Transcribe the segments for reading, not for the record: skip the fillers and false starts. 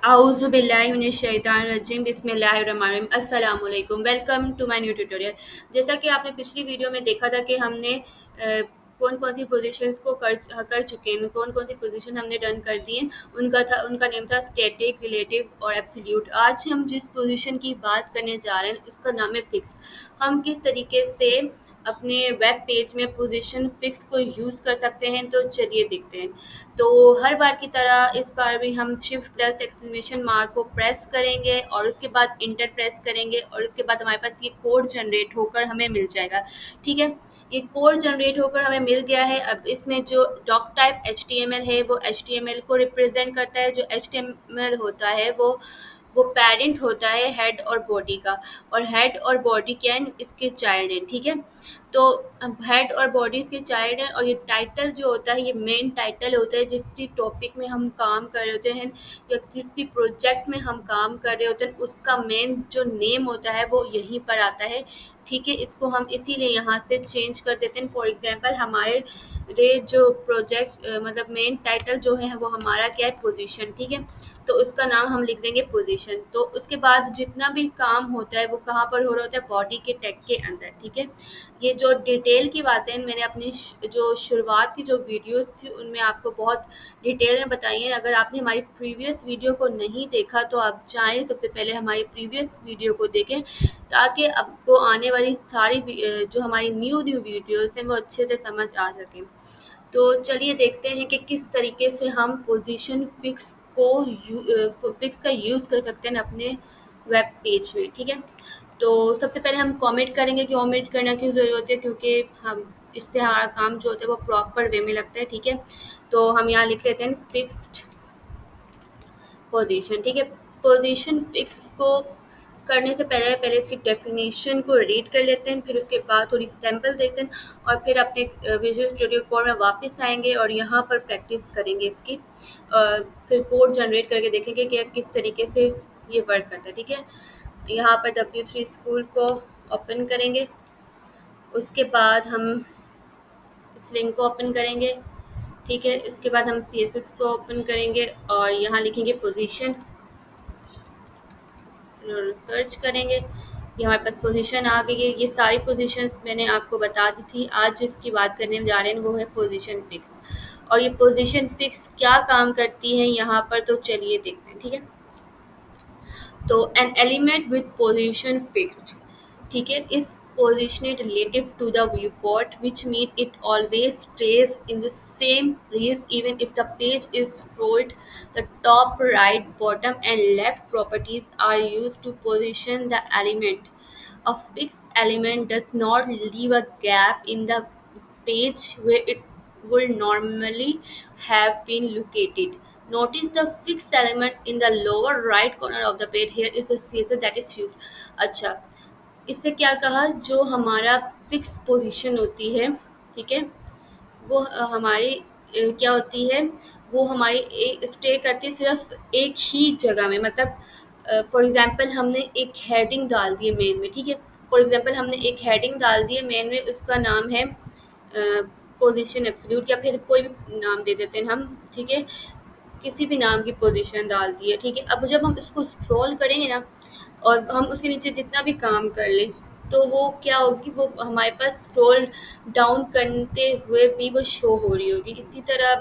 आऊज़ुबिल्लाहिमिनश्शैतानिर्रजीम बिस्मिल्लाहिर्रहमानिर्रहीम अस्सलाम वालेकुम। Welcome to my new tutorial. जैसा कि आपने पिछली वीडियो में देखा था कि हमने कौन कौन सी पोजीशंस को कर चुके हैं, कौन कौन सी पोजीशन हमने डन कर दी हैं। उनका नेम था स्टैटिक, रिलेटिव और एब्सोल्यूट। आज हम जिस पोजीशन की बात करने जा रहे हैं उसका नाम है फिक्स। हम किस तरीके से अपने वेब पेज में पोजीशन फिक्स को यूज़ कर सकते हैं, तो चलिए देखते हैं। तो हर बार की तरह इस बार भी हम शिफ्ट प्लस एक्सक्लेमेशन मार्क को प्रेस करेंगे और उसके बाद इंटर प्रेस करेंगे और उसके बाद हमारे पास ये कोड जनरेट होकर हमें मिल जाएगा। ठीक है, ये कोड जनरेट होकर हमें मिल गया है। अब इसमें जो डॉक टाइप HTML है वो HTML को रिप्रेजेंट करता है। जो HTML होता है वो पेरेंट होता है हेड और बॉडी का, और हेड और बॉडी क्या है, इसके चाइल्ड हैं। ठीक है, तो हेड और बॉडी इसके चाइल्ड हैं, और ये टाइटल जो होता है ये मेन टाइटल होता है जिस भी टॉपिक में हम काम कर रहे होते हैं या जिस भी प्रोजेक्ट में हम काम कर रहे होते हैं उसका मेन जो नेम होता है वो यहीं पर आता है। ठीक है, इसको हम इसीलिए यहाँ से चेंज कर देते हैं। फॉर एग्जांपल हमारे जो प्रोजेक्ट मतलब मेन टाइटल जो है वो हमारा क्या है, पोजीशन। ठीक है, तो उसका नाम हम लिख देंगे पोजीशन। तो उसके बाद जितना भी काम होता है वो कहाँ पर हो रहा होता है, बॉडी के टैग के अंदर। ठीक है, ये जो डिटेल की बातें मैंने अपनी जो शुरुआत की जो वीडियोस थी उनमें आपको बहुत डिटेल में बताई है। अगर आपने हमारी प्रीवियस वीडियो को नहीं देखा तो आप जाएं, सबसे पहले हमारी प्रीवियस वीडियो को देखें ताकि आपको आने वाली सारी जो हमारी न्यू न्यू वीडियोस हैं वो अच्छे से समझ आ सकें। तो चलिए देखते हैं कि किस तरीके से हम पोजीशन फिक्स का यूज़ कर सकते हैं अपने वेब पेज में। ठीक है, तो सबसे पहले हम कमेंट करेंगे कि कमेंट करना क्यों ज़रूरत है, क्योंकि हम इससे हमारा काम जो होता है वो प्रॉपर वे में लगता है। ठीक है, तो हम यहाँ लिख लेते हैं फिक्स्ड पोजीशन। ठीक है, पोजीशन फिक्स को करने से पहले पहले इसकी डेफिनेशन को रीड कर लेते हैं, फिर उसके बाद थोड़ी एग्जांपल देखते हैं और फिर अपने विजुअल स्टूडियो कोड में वापस आएंगे और यहाँ पर प्रैक्टिस करेंगे इसकी। फिर कोड जनरेट करके देखेंगे कि किस तरीके से ये वर्क करता है। ठीक है, यहाँ पर W3 स्कूल को ओपन करेंगे, उसके बाद हम इस लिंक को ओपन करेंगे। ठीक है, इसके बाद हम CSS को ओपन करेंगे और यहाँ लिखेंगे पोजीशन, सर्च करेंगे। ये हमारे पास पोजीशन आ गई है। ये सारी पोजीशंस मैंने आपको बता दी थी। आज जिसकी बात करने जा रहे हैं वो है पोजीशन फिक्स। और ये पोजीशन फिक्स क्या काम करती है यहाँ पर, तो चलिए देखते हैं। ठीक है, तो an element with position fixed. ठीक है, इस positioned relative to the viewport, which means it always stays in the same place even if the page is scrolled. The top, right, bottom, and left properties are used to position the element. A fixed element does not leave a gap in the page where it would normally have been located. Notice the fixed element in the lower right corner of the page. Here is the CSS that is used. अच्छा, इससे क्या कहा, जो हमारा fix position होती है, ठीक है, वो हमारी क्या होती है, वो हमारी स्टे करती है सिर्फ एक ही जगह में। मतलब फॉर एग्जांपल हमने एक हेडिंग डाल दी है मेन में। ठीक है, फॉर एग्जांपल हमने एक हेडिंग डाल दी है मेन में, उसका नाम है पोजीशन एब्सोल्यूट, या फिर कोई भी नाम दे देते हैं हम। ठीक है, किसी भी नाम की पोजीशन डाल दी है। ठीक है, अब जब हम इसको स्क्रॉल करेंगे ना और हम उसके नीचे जितना भी काम कर लें तो वो क्या होगी, वो हमारे पास स्क्रॉल डाउन करते हुए भी वो शो हो रही होगी। इसी तरह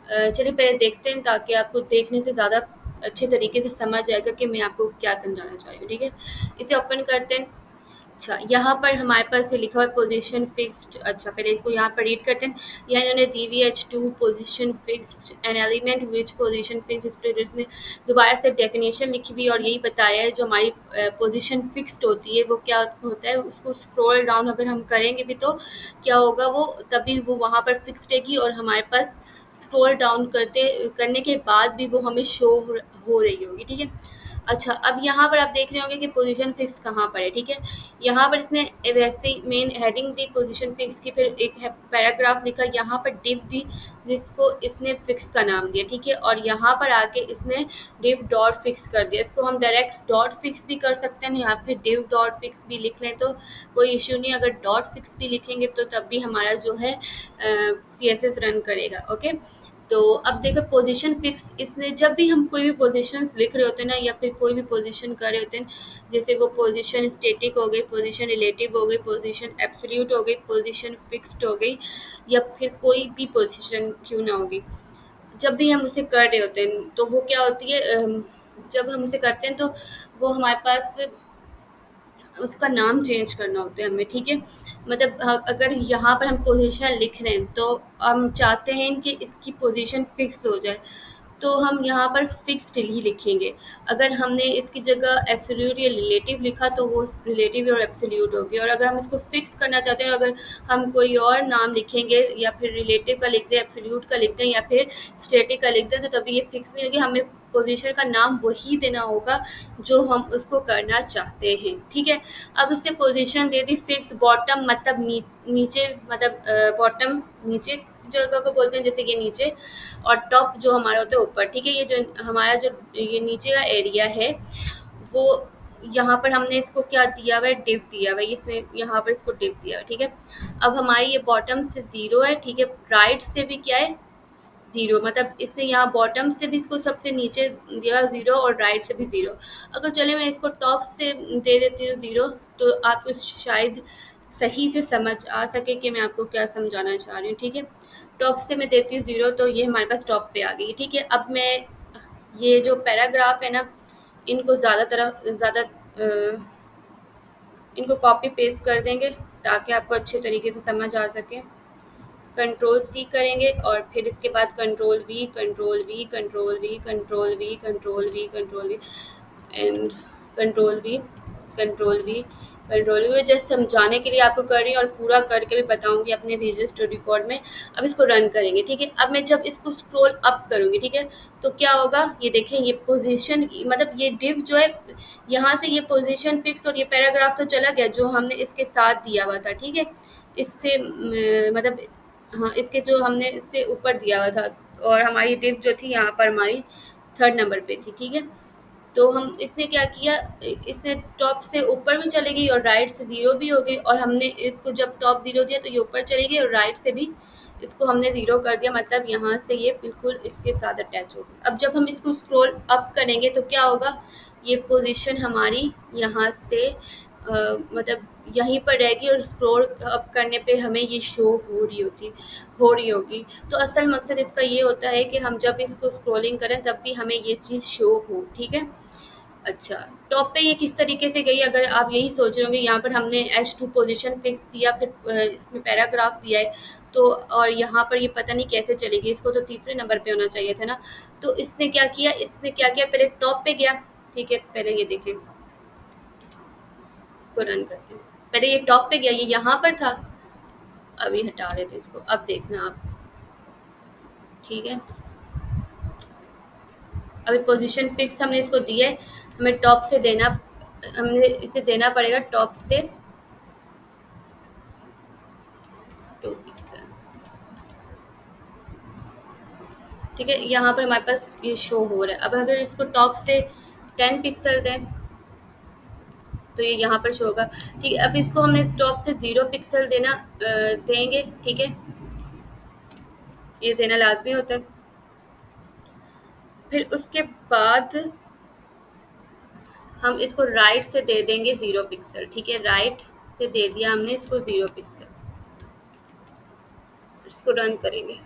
चलिए पहले देखते हैं ताकि आपको देखने से ज़्यादा अच्छे तरीके से समझ आएगा कि मैं आपको क्या समझाना चाह रही हूँ। ठीक है, इसे ओपन करते हैं। अच्छा, यहाँ पर हमारे पास ये लिखा हुआ है पोजीशन फिक्स्ड। अच्छा, पहले इसको यहाँ पर रीड करते हैं। यहाँ इन्होंने दी हुई H2 position fixed an element which position fix, इस पर इसने दोबारा से डेफिनेशन लिखी हुई और यही बताया है जो हमारी पोजीशन फिक्स्ड होती है वो क्या होता है। उसको स्क्रॉल डाउन अगर हम करेंगे भी तो क्या होगा, वो तभी वो वहाँ पर फिक्स्ड रहेगी और हमारे पास स्क्रॉल डाउन करने के बाद भी वो हमें शो हो रही होगी। ठीक है, अच्छा, अब यहाँ पर आप देख रहे होंगे कि पोजीशन फिक्स कहाँ पर है। ठीक है, यहाँ पर इसने वैसे ही मेन हेडिंग दी पोजीशन फिक्स की, फिर एक है पैराग्राफ लिखा, यहाँ पर डिव दी जिसको इसने फिक्स का नाम दिया। ठीक है, और यहाँ पर आके इसने डिव डॉट फिक्स कर दिया। इसको हम डायरेक्ट डॉट फिक्स भी कर सकते हैं या फिर डिव डॉट फिक्स भी लिख लें तो कोई इशू नहीं। अगर डॉट फिक्स भी लिखेंगे तो तब भी हमारा जो है CSS रन करेगा। ओके, तो अब देखो पोजीशन फिक्स, इसमें जब भी हम कोई भी पोजीशन लिख रहे होते हैं ना, या फिर कोई भी पोजीशन कर रहे होते हैं, जैसे वो पोजीशन स्टैटिक हो गई, पोजीशन रिलेटिव हो गई, पोजीशन एब्सोल्यूट हो गई, पोजीशन फिक्स्ड हो गई, या फिर कोई भी पोजीशन क्यों ना होगी, जब भी हम उसे कर रहे होते हैं तो वो क्या होती है, जब हम उसे करते हैं तो वो हमारे पास उसका नाम चेंज करना होता है हमें, ठीक है। मतलब अगर यहाँ पर हम पोजीशन लिख रहे हैं तो हम चाहते हैं कि इसकी पोजीशन फिक्स हो जाए, तो हम यहाँ पर फिक्स्ड ही लिखेंगे। अगर हमने इसकी जगह एब्सोल्यूट या रिलेटिव लिखा तो वो रिलेटिव और एब्सोल्यूट होगी, और अगर हम इसको फिक्स करना चाहते हैं, अगर हम कोई और नाम लिखेंगे या फिर रिलेटिव का लिख दें, एब्सोल्यूट का लिख दें या फिर स्टैटिक का लिख दें, तो तभी ये फिक्स नहीं होगी। हमें पोजीशन का नाम वही देना होगा जो हम उसको करना चाहते हैं, ठीक है। अब उससे पोजीशन दे दी फिक्स, बॉटम मतलब नीचे, मतलब बॉटम नीचे जगह को बोलते हैं, जैसे ये नीचे, और टॉप जो हमारा होता है ऊपर, ठीक है। ये जो हमारा जो ये नीचे का एरिया है वो, यहाँ पर हमने इसको क्या दिया हुआ है, डिव दिया हुआ है, इसने यहाँ पर इसको डिव दिया हुआ है, ठीक है। अब हमारी ये बॉटम से 0 है, ठीक है, राइट से भी क्या है 0, मतलब इसने यहाँ बॉटम से भी इसको सबसे नीचे दिया 0 और राइट से भी 0। अगर चले मैं इसको टॉप से दे देती हूँ 0, तो आपको शायद सही से समझ आ सके कि मैं आपको क्या समझाना चाह रही हूँ, ठीक है। टॉप से मैं देती हूँ 0, तो ये हमारे पास टॉप पे आ गई, ठीक है। अब मैं ये जो पैराग्राफ है ना, इनको ज़्यादा इनको कॉपी पेस्ट कर देंगे ताकि आपको अच्छे तरीके से समझ आ सके। कंट्रोल सी करेंगे और फिर इसके बाद control we, control we, control we, control we, control we, control we, and control we, control we, control we. Just समझाने के लिए आपको कर रही हूँ और पूरा करके भी बताऊंगी अपने विजुअल स्टूडियो कोड में। अब इसको रन करेंगे, ठीक है। अब मैं जब इसको स्क्रॉल अप करूँगी, ठीक है, तो क्या होगा, ये देखें, ये पोजीशन, मतलब ये डिव जो है, यहाँ से ये पोजीशन फिक्स और ये पैराग्राफ तो चला गया जो हमने इसके साथ दिया हुआ था, ठीक है। इससे मतलब हाँ, इसके जो हमने इससे ऊपर दिया हुआ था, और हमारी डिव जो थी यहाँ पर हमारी 3rd नंबर पे थी, ठीक है। तो हम इसने क्या किया, इसने टॉप से ऊपर भी चली गई और राइट से 0 भी हो गई, और हमने इसको जब टॉप 0 दिया तो ये ऊपर चली गई और राइट से भी इसको हमने 0 कर दिया, मतलब यहाँ से ये बिल्कुल इसके साथ अटैच हो गई। अब जब हम इसको स्क्रॉल अप करेंगे तो क्या होगा, ये पोजीशन हमारी यहाँ से मतलब यहीं पर रहेगी, और स्क्रॉल अप करने पे हमें ये शो हो रही होगी। तो असल मकसद इसका ये होता है कि हम जब इसको स्क्रॉलिंग करें तब भी हमें ये चीज़ शो हो, ठीक है। अच्छा, टॉप पे ये किस तरीके से गई, अगर आप यही सोच रहे होंगे, यहाँ पर हमने H2 पोजीशन फिक्स दिया, फिर इसमें पैराग्राफ दिया है, तो और यहाँ पर ये पता नहीं कैसे चलेगी, इसको तो तीसरे नंबर पे होना चाहिए था ना। तो इसने क्या किया, पहले टॉप पे गया, ठीक है। पहले ये देखें, को रन करते हैं, पहले ये टॉप पे गया, ये यहाँ पर था, अभी हटा देते इसको, अब देखना आप, ठीक है। अभी पोजीशन फिक्स हमने इसको दिया है, हमें टॉप से देना, हमने इसे देना पड़ेगा टॉप से 2 पिक्सल, ठीक है। यहाँ पर हमारे पास ये शो हो रहा है। अब अगर इसको टॉप से 10 पिक्सल दें तो ये यहाँ पर शो होगा, ठीक है। अब इसको हमें टॉप से 0 पिक्सल देंगे, ठीक है, ये देना लाजमी होता है। फिर उसके बाद हम इसको राइट से दे देंगे 0 पिक्सल, ठीक है। राइट से दे दिया हमने इसको 0 पिक्सल, इसको रन करेंगे,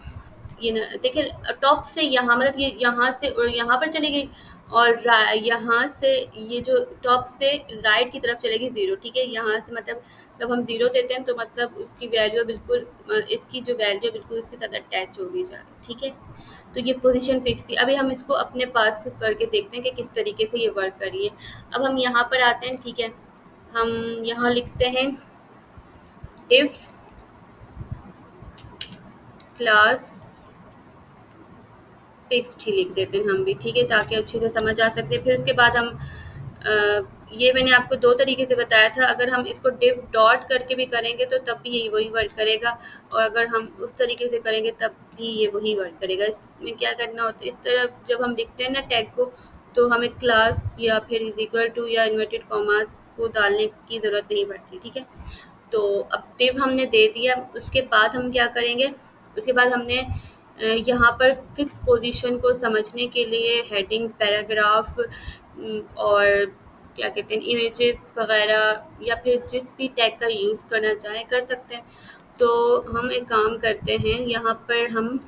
ये ना देखिए, टॉप से यहाँ, मतलब ये यहाँ से और यहाँ पर चली गई, और यहाँ से ये जो टॉप से राइट की तरफ चलेगी 0, ठीक है। यहाँ से मतलब जब हम 0 देते हैं तो मतलब उसकी वैल्यू बिल्कुल इसकी जो वैल्यू बिल्कुल इसके साथ अटैच होगी जाके, ठीक है। तो ये पोजीशन फिक्स थी। अभी हम इसको अपने पास करके देखते हैं कि किस तरीके से ये वर्क कर रही है। अब हम यहाँ पर आते हैं, ठीक है, हम यहाँ लिखते हैं इफ क्लास फिक्स्ड ही लिख देते हैं हम भी, ठीक है, ताकि अच्छे से समझ आ सकते। फिर उसके बाद हम ये मैंने आपको 2 तरीके से बताया था, अगर हम इसको डिव डॉट करके भी करेंगे तो तब भी यही वही वर्क करेगा, और अगर हम उस तरीके से करेंगे तब भी ये वही वर्क करेगा। इसमें क्या करना होता है, इस तरह जब हम लिखते हैं ना टैग को, तो हमें क्लास या फिर इक्वल टू या इन्वर्टेड कॉमास को डालने की ज़रूरत नहीं पड़ती, ठीक है। तो अब डिव हमने दे दिया, उसके बाद हम क्या करेंगे, उसके बाद हमने यहाँ पर फिक्स पोजीशन को समझने के लिए हेडिंग, पैराग्राफ और क्या कहते हैं इमेजेस वगैरह या फिर जिस भी टैग का यूज़ करना चाहें कर सकते हैं। तो हम एक काम करते हैं, यहाँ पर हम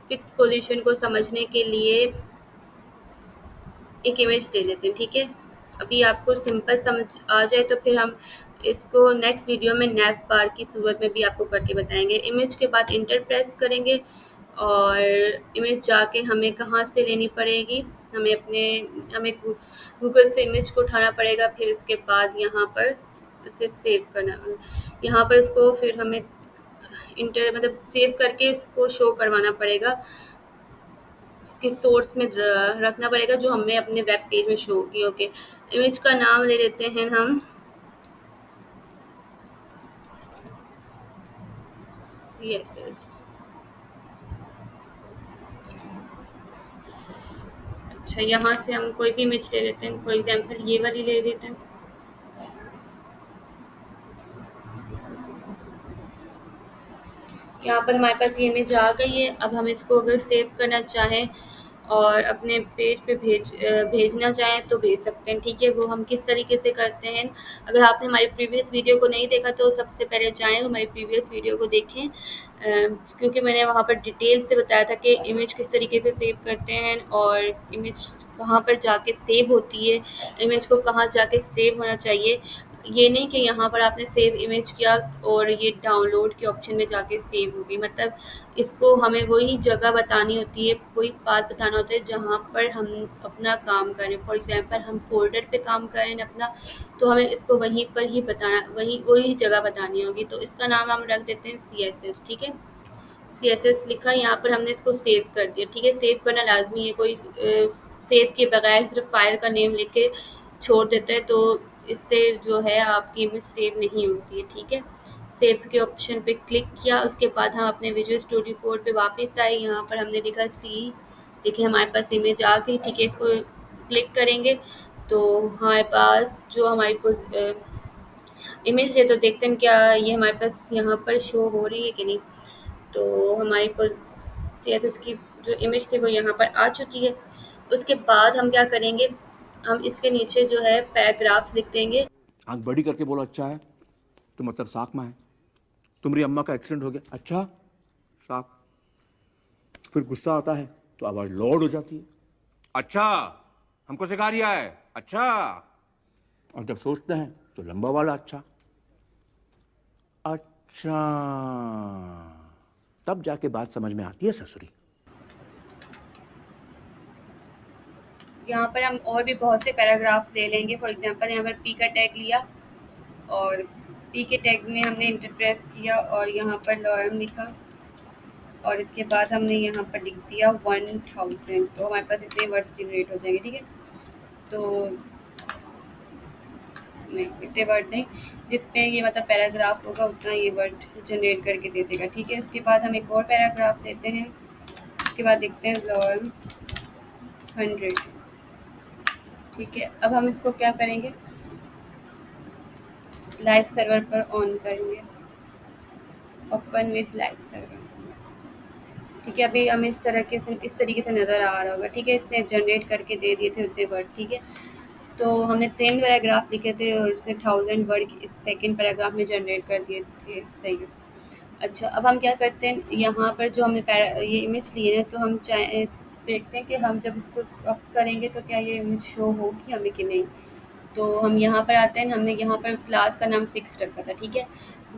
फिक्स पोजीशन को समझने के लिए एक इमेज ले लेते हैं, ठीक है। अभी आपको सिंपल समझ आ जाए तो फिर हम इसको नेक्स्ट वीडियो में नैव बार की सूरत में भी आपको करके बताएंगे। इमेज के बाद इंटर प्रेस करेंगे और इमेज जाके हमें कहाँ से लेनी पड़ेगी, हमें गूगल से इमेज को उठाना पड़ेगा। फिर उसके बाद यहाँ पर उसे सेव करना, यहाँ पर इसको फिर हमें इंटर मतलब सेव करके इसको शो करवाना पड़ेगा, इसके सोर्स में रखना पड़ेगा जो हमें अपने वेब पेज में शो होगी। ओके, इमेज का नाम ले लेते हैं हम CSS। अच्छा, यहाँ से हम कोई भी इमेज ले लेते हैं, फॉर एग्जांपल ये वाली ले लेते हैं। यहाँ पर हमारे पास ये इमेज आ गई है। अब हम इसको अगर सेव करना चाहें और अपने पेज पे भेजना चाहें तो भेज सकते हैं, ठीक है। वो हम किस तरीके से करते हैं, अगर आपने हमारी प्रीवियस वीडियो को नहीं देखा तो सबसे पहले जाएँ हमारी प्रीवियस वीडियो को देखें, क्योंकि मैंने वहाँ पर डिटेल से बताया था कि इमेज किस तरीके से सेव करते हैं और इमेज कहाँ पर जाके सेव होती है, इमेज को कहाँ जाके सेव होना चाहिए। ये नहीं कि यहाँ पर आपने सेव इमेज किया और ये डाउनलोड के ऑप्शन में जाके सेव होगी, मतलब इसको हमें वही जगह बतानी होती है, वही पाथ बताना होता है जहाँ पर हम अपना काम करें। फॉर एग्जांपल हम फ़ोल्डर पे काम करें अपना, तो हमें इसको वहीं पर ही बताना, वही जगह बतानी होगी। तो इसका नाम हम रख देते हैं CSS, ठीक है। CSS लिखा, यहाँ पर हमने इसको सेव कर दिया, ठीक है। सेव करना लाजमी है, कोई सेव के बगैर सिर्फ फाइल का नेम लिख के छोड़ देता है तो इससे जो है आपकी इमेज सेव नहीं होती है, ठीक है। सेव के ऑप्शन पे क्लिक किया, उसके बाद हम अपने विजुअल स्टूडियो कोड पे वापस आए। यहाँ पर हमने लिखा सी, देखिए हमारे पास इमेज आ गई, ठीक है। इसको क्लिक करेंगे तो हमारे पास जो हमारी इमेज है, तो देखते हैं क्या ये हमारे पास यहाँ पर शो हो रही है कि नहीं। तो हमारी CSS की जो इमेज थी वो यहाँ पर आ चुकी है। उसके बाद हम क्या करेंगे, हम इसके नीचे जो है पैराग्राफ लिख देंगे। आंख बड़ी करके बोला अच्छा है तो मतलब साक में है। तुम्हारी अम्मा का एक्सीडेंट हो गया, अच्छा साक। फिर गुस्सा आता है तो आवाज लॉर्ड हो जाती है, अच्छा हमको सिखा रिया है, अच्छा। और जब सोचते हैं तो लंबा वाला अच्छा, अच्छा। तब जाके बात समझ में आती है ससुरी। यहाँ पर हम और भी बहुत से पैराग्राफ्स ले लेंगे। फॉर एग्जांपल यहाँ पर पी का टैग लिया और पी के टैग में हमने इंटर प्रेस किया और यहाँ पर लॉयम लिखा और इसके बाद हमने यहाँ पर लिख दिया 1000, तो हमारे पास इतने वर्ड्स जनरेट हो जाएंगे, ठीक है। तो नहीं, इतने वर्ड नहीं, जितने ये मतलब पैराग्राफ होगा उतना ये वर्ड जनरेट करके दे देगा, ठीक है। उसके बाद हम एक और पैराग्राफ लेते हैं, उसके बाद देखते हैं लॉयम 100, ठीक है। अब हम इसको क्या करेंगे, लाइव सर्वर पर ऑन करेंगे, ओपन विद लाइव सर्वर, ठीक है। अभी हमें इस तरीके से नज़र आ रहा होगा, ठीक है। इसने जनरेट करके दे दिए थे उतने वर्ड, ठीक है। तो हमने 10 पैराग्राफ लिखे थे और उसने 1000 वर्ड इस सेकेंड पैराग्राफ में जनरेट कर दिए थे, सही है। अच्छा, अब हम क्या करते हैं, यहाँ पर जो हमने ये इमेज लिए हैं तो हम देखते हैं कि हम जब इसको अप करेंगे तो क्या ये इमेज शो होगी हमें कि नहीं। तो हम यहाँ पर आते हैं, हमने यहाँ पर क्लास का नाम फिक्स रखा था, ठीक है।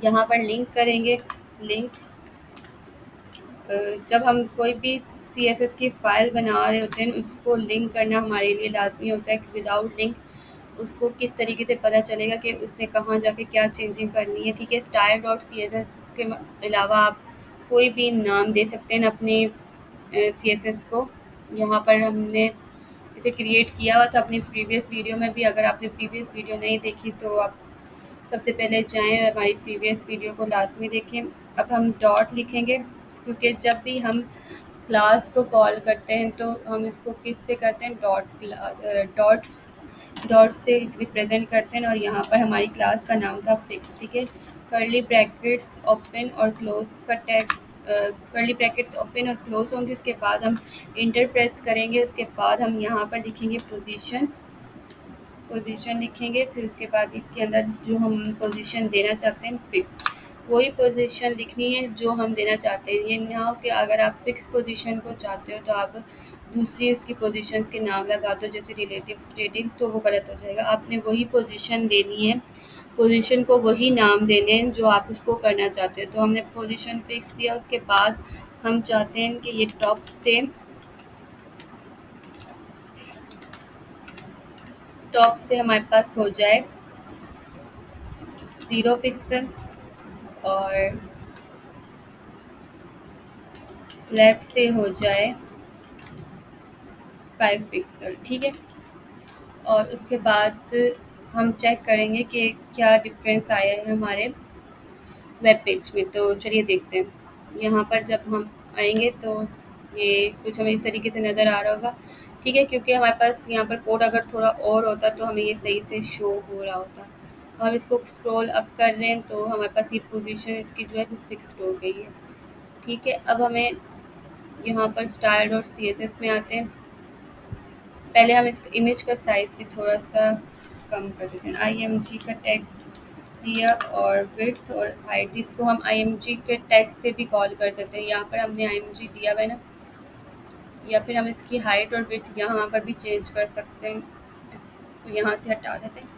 यहाँ पर लिंक करेंगे, लिंक जब हम कोई भी CSS की फ़ाइल बना रहे होते हैं उसको लिंक करना हमारे लिए लाजमी होता है कि विदाउट लिंक उसको किस तरीके से पता चलेगा कि उसने कहाँ जाके क्या चेंजिंग करनी है, ठीक है। style.css के अलावा आप कोई भी नाम दे सकते हैं अपने CSS को। यहाँ पर हमने इसे क्रिएट किया हुआ था अपनी प्रीवियस वीडियो में भी, अगर आपने प्रीवियस वीडियो नहीं देखी तो आप सबसे पहले जाएँ और हमारी प्रीवियस वीडियो को लाजमी देखें। अब हम डॉट लिखेंगे क्योंकि जब भी हम क्लास को कॉल करते हैं तो हम इसको किस से करते हैं, डॉट से रिप्रेजेंट करते हैं। और यहाँ पर हमारी क्लास का नाम था फिक्स, ठीक है। कर्ली ब्रैकेट्स ओपन और क्लोज का टैग कर्ली ब्रैकेट्स ओपन और क्लोज होंगे, उसके बाद हम इंटर प्रेस करेंगे, उसके बाद हम यहाँ पर लिखेंगे पोजीशन लिखेंगे, फिर उसके बाद इसके अंदर जो हम पोजीशन देना चाहते हैं फिक्स, वही पोजीशन लिखनी है जो हम देना चाहते हैं। ये ना हो कि अगर आप फिक्स पोजीशन को चाहते हो तो आप दूसरी उसकी पोजीशंस के नाम लगा दो, जैसे रिलेटिव स्टेटिंग, तो वो गलत हो जाएगा। आपने वही पोजीशन देनी है, पोजीशन को वही नाम देने हैं जो आप उसको करना चाहते हो। तो हमने पोजीशन फिक्स दिया, उसके बाद हम चाहते हैं कि ये टॉप से हमारे पास हो जाए 0 पिक्सल और लेफ्ट से हो जाए 5 पिक्सल, ठीक है। और उसके बाद हम चेक करेंगे कि क्या डिफरेंस आया है हमारे वेब पेज में। तो चलिए देखते हैं। यहाँ पर जब हम आएंगे तो ये कुछ हमें इस तरीके से नज़र आ रहा होगा, ठीक है, क्योंकि हमारे पास यहाँ पर कोड अगर थोड़ा और होता तो हमें ये सही से शो हो रहा होता। हम इसको स्क्रॉल अप कर रहे हैं तो हमारे पास ये पोजीशन इसकी जो है वो फिक्स्ड हो गई है, ठीक है। अब हमें यहाँ पर स्टाइल और CSS में आते हैं। पहले हम इस इमेज का साइज़ भी थोड़ा सा कम कर देते हैं। IMG का टैग दिया और विड्थ और हाइट, इसको हम IMG के टैग से भी कॉल कर सकते हैं। यहाँ पर हमने IMG दिया हुआ है ना, या फिर हम इसकी हाइट और विड्थ यहाँ पर भी चेंज कर सकते हैं। तो यहाँ से हटा देते हैं,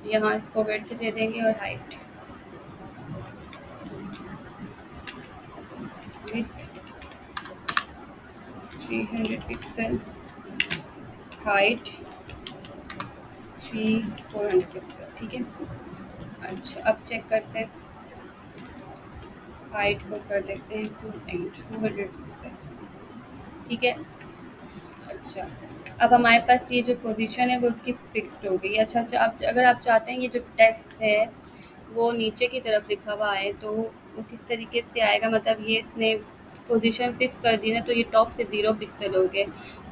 यहाँ इसको विड्थ दे देंगे और height with 300 pixel, height 400 pixel, ठीक है। अच्छा, अब चेक करते हैं, हाइट को कर देते हैं 200 पिक्सल, ठीक है। अच्छा, अब हमारे पास ये जो पोजीशन है वो उसकी फिक्स्ड हो गई। अच्छा, अब अगर आप चाहते हैं ये जो टेक्स्ट है वो नीचे की तरफ लिखा हुआ है तो वो किस तरीके से आएगा, मतलब ये इसने पोजीशन फिक्स कर दी ना, तो ये टॉप से 0 पिक्सल हो गए,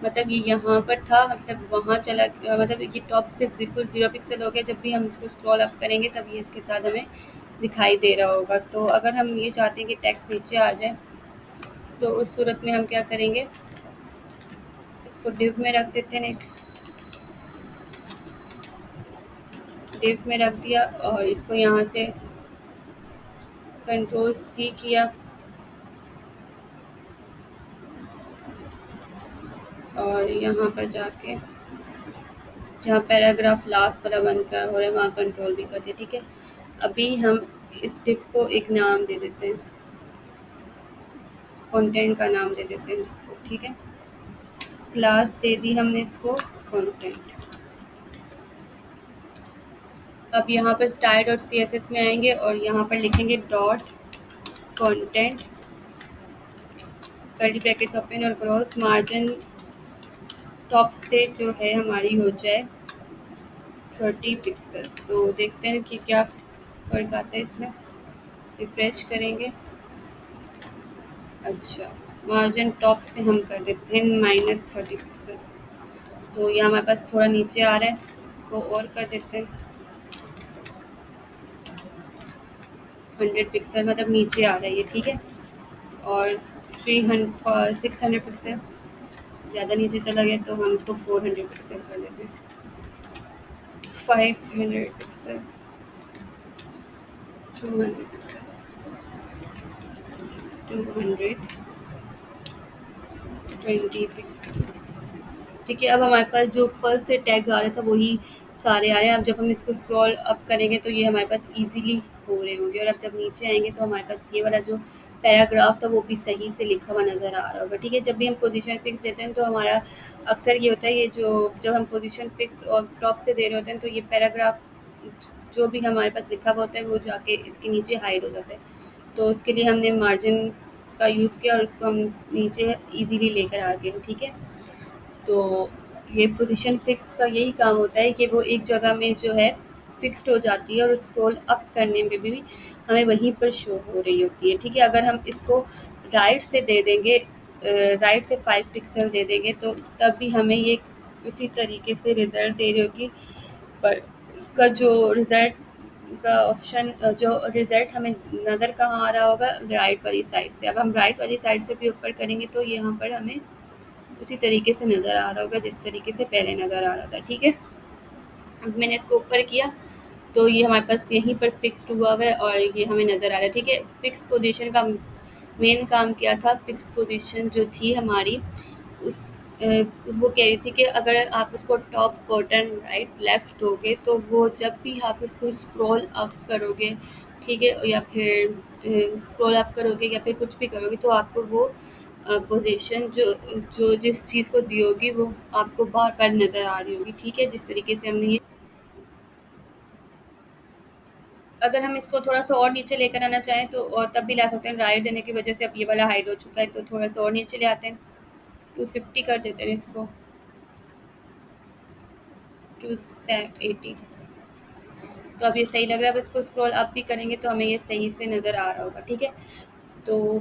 मतलब ये यहाँ पर था, मतलब वहाँ चला, मतलब ये टॉप से बिल्कुल 0 पिक्सल हो गया। जब भी हम इसको स्क्रॉल अप करेंगे तब ये इसके साथ हमें दिखाई दे रहा होगा। तो अगर हम ये चाहते हैं कि टेक्स्ट नीचे आ जाए तो उस सूरत में हम क्या करेंगे, इसको डिव में रख देते हैं, डिव में रख दिया और इसको यहाँ से Ctrl+C किया और यहाँ पर जाके जहाँ पैराग्राफ लास्ट वाला बंद का हो रहा है वहाँ कंट्रोल भी कर दिया, ठीक है। अभी हम इस डिव को एक नाम दे देते हैं, कंटेंट का नाम दे देते हैं जिसको, ठीक है। क्लास दे दी हमने इसको कंटेंट। अब यहाँ पर स्टाइल और CSS में आएंगे और यहाँ पर लिखेंगे dot content, curly brackets open और क्लोज, मार्जिन टॉप से जो है हमारी हो जाए 30 पिक्सल। तो देखते हैं कि क्या फ़र्क आता है इसमें, रिफ्रेश करेंगे। अच्छा, मार्जिन टॉप से हम कर देते हैं -30 पिक्सल, तो ये हमारे पास थोड़ा नीचे आ रहा है, इसको और कर देते हैं 100 पिक्सल, मतलब नीचे आ रहा है ये, ठीक है। और 600 पिक्सल ज़्यादा नीचे चला गया तो हम इसको 400 पिक्सल कर देते हैं, 500 पिक्सल, 200 पिक्सल, 220 पिक्सल, ठीक है। अब हमारे पास जो फर्स्ट से टैग आ रहा था वही सारे आ रहे हैं। अब जब हम इसको स्क्रॉल अप करेंगे तो ये हमारे पास इजीली हो रहे होंगे, और अब जब नीचे आएंगे तो हमारे पास ये वाला जो पैराग्राफ था वो भी सही से लिखा हुआ नज़र आ रहा होगा, ठीक है। जब भी हम पोजीशन फिक्स देते हैं तो हमारा अक्सर ये होता है, ये जो जब हम पोजीशन फिक्स और टॉप से दे रहे होते हैं तो ये पैराग्राफ जो भी हमारे पास लिखा हुआ होता है वो जाके इसके नीचे हाइड हो जाता है। तो उसके लिए हमने मार्जिन का यूज़ किया और उसको हम नीचे ईजीली लेकर आ गए, ठीक है। तो ये पोजीशन फिक्स का यही काम होता है कि वो एक जगह में जो है फिक्स्ड हो जाती है और स्क्रॉल अप करने में भी हमें वहीं पर शो हो रही होती है, ठीक है। अगर हम इसको राइट से दे देंगे, राइट से 5 पिक्सल दे देंगे तो तब भी हमें ये उसी तरीके से रिज़ल्ट दे रही होगी, पर इसका जो रिज़ल्ट का ऑप्शन जो रिज़ल्ट हमें नज़र कहाँ आ रहा होगा, राइट वाली साइड से। अब हम राइट वाली साइड से भी ऊपर करेंगे तो यहाँ पर हमें उसी तरीके से नज़र आ रहा होगा जिस तरीके से पहले नज़र आ रहा था, ठीक है। अब मैंने इसको ऊपर किया तो ये हमारे पास यहीं पर फिक्स्ड हुआ हुआ है और ये हमें नज़र आ रहा है, ठीक है। फिक्स पोजीशन का मेन काम क्या था, फिक्स पोजीशन जो थी हमारी उस वो कह रही थी कि अगर आप उसको टॉप बॉटम राइट लेफ़्ट दोगे तो वो जब भी आप उसको स्क्रॉल अप करोगे, ठीक है, या फिर स्क्रॉल अप करोगे या फिर कुछ भी करोगे तो आपको वो पोजीशन जो जो जिस चीज़ को दी होगी वो आपको बार-बार नज़र आ रही होगी, ठीक है। जिस तरीके से हमने ये अगर हम इसको थोड़ा-सा और नीचे लेकर आना चाहें तो और तब भी ला सकते हैं। राइट देने की वजह से अब ये वाला हाइड हो चुका है तो थोड़ा-सा और नीचे ले आते हैं। 250 कर देते हैं इसको, 280। तो अब ये सही लग रहा है। अब इसको स्क्रॉल अप भी करेंगे तो हमें ये सही से नज़र आ रहा होगा, ठीक है। तो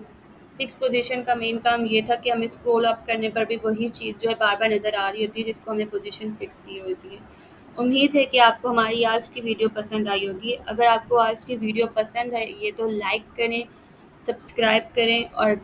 फिक्स पोजीशन का मेन काम ये था कि हमें स्क्रॉल अप करने पर भी वही चीज़ जो है बार-बार नज़र आ रही होती है जिसको हमने पोजीशन फिक्स दी होती है। उम्मीद है कि आपको हमारी आज की वीडियो पसंद आई होगी। अगर आपको आज की वीडियो पसंद आई है तो लाइक करें, सब्सक्राइब करें और